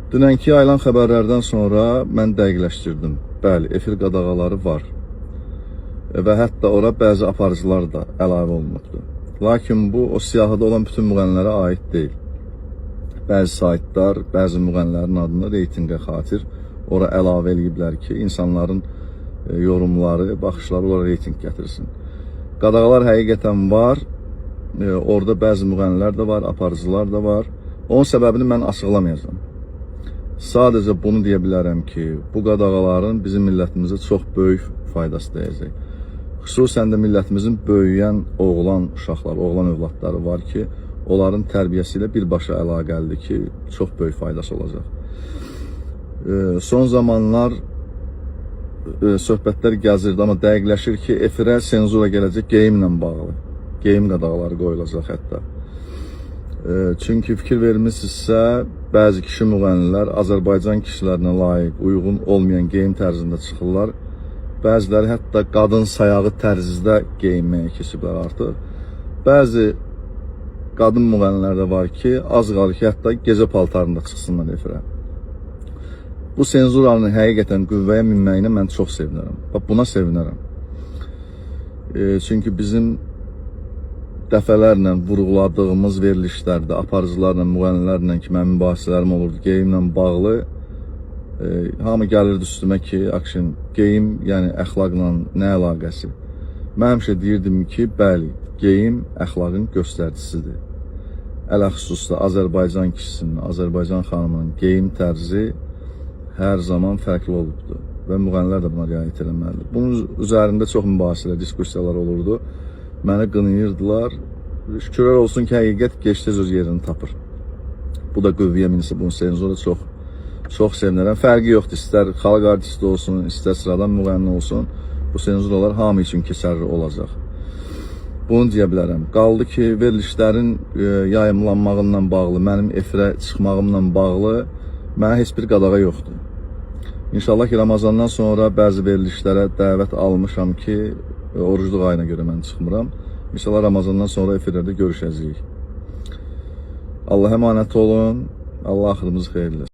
Dünənki yayılan xəbərlərdən sonra mən dəqiqləşdirdim. Bəli, efir qadağaları var. Və hətta ora bəzi aparıcılar da əlavə olunubdur. Lakin bu, o siyahıda olan bütün müğənnilərə aid deyil. Bəzi saytlar, bəzi müğənnilərin adını reytinqə xatir ora əlavə eləyiblər ki, insanların yorumları, baxışları ora reytinq gətirsin. Qadağalar həqiqətən var. Orada bəzi müğənnilər də var, aparıcılar da var. Onun səbəbini mən açıqlamayacağım. Sadəcə bunu deyə bilərəm ki, bu qadağaların bizim millətimizə çox böyük faydası dəyəcək. Xüsusən də millətimizin böyüyən oğlan uşaqları, oğlan övladları var ki, onların tərbiyəsi ilə birbaşa əlaqəlidir ki, çox böyük faydası olacaq. Son zamanlar söhbətlər gəzirdi, amma dəqiqləşir ki, efirə senzura gələcək geyimlə bağlı. Geyim qadağaları qoyulacaq hətta. Çünki fikir vermişsinizsə, bəzi kişi müğənnilər Azərbaycan kişilərinə layiq, uyğun olmayan geyim tərzində çıxırlar. Bəziləri hətta qadın sayağı tərzində geyinməyə keçiblər artıq. Bəzi qadın müğənnilər də var ki, az qalır ki, hətta gecə paltarında çıxsınlar efirə. Bu senzuranın həqiqətən qüvvəyə minməyinə mən çox sevinirəm. Buna sevinirəm. Çünki bizim dəfələrlə vurğuladığımız verilişlərdə, aparıcılarla, müğənnilərlə ki, mənim mübahisələrim olurdu geyimlə bağlı. Hamı gəlirdi üstümə ki, akşin, geyim, yəni əxlaqla nə əlaqəsi? Mən həmişə deyirdim ki, bəli, geyim əxlaqın göstəricisidir. Ələxüsusda Azərbaycan kişisinin, Azərbaycan xanımının geyim tərzi hər zaman fərqli olubdur və müğənnilər də buna riayət eləməlidir. Bunun üzərində çox mübahisələr, diskussiyalar olurdu. Məni qınayırdılar. Şükürlər olsun ki, həqiqət gec-tez öz yerini tapır. Bu da qüvvəyə minsə, bunun senzura çox sevinirəm. Fərqi yoxdur, istər xalq artisti olsun, istər sıradan müğənni olsun, bu senzuralar hamı üçün keçərli olacaq. Bunu deyə bilərəm. Qaldı ki, verilişlərin yayımlanmağından bağlı, mənim efirə çıxmağımla bağlı mənə heç bir qadağa yoxdur. İnşallah ki, Ramazandan sonra bəzi verilişlərə dəvət almışam ki, orucluq ayına görə mən çıxmıram. İnşallah Ramazandan sonra efirlərdə görüşəcəyik. Allah əmanət olun, Allah axırımızı xeyirləsin.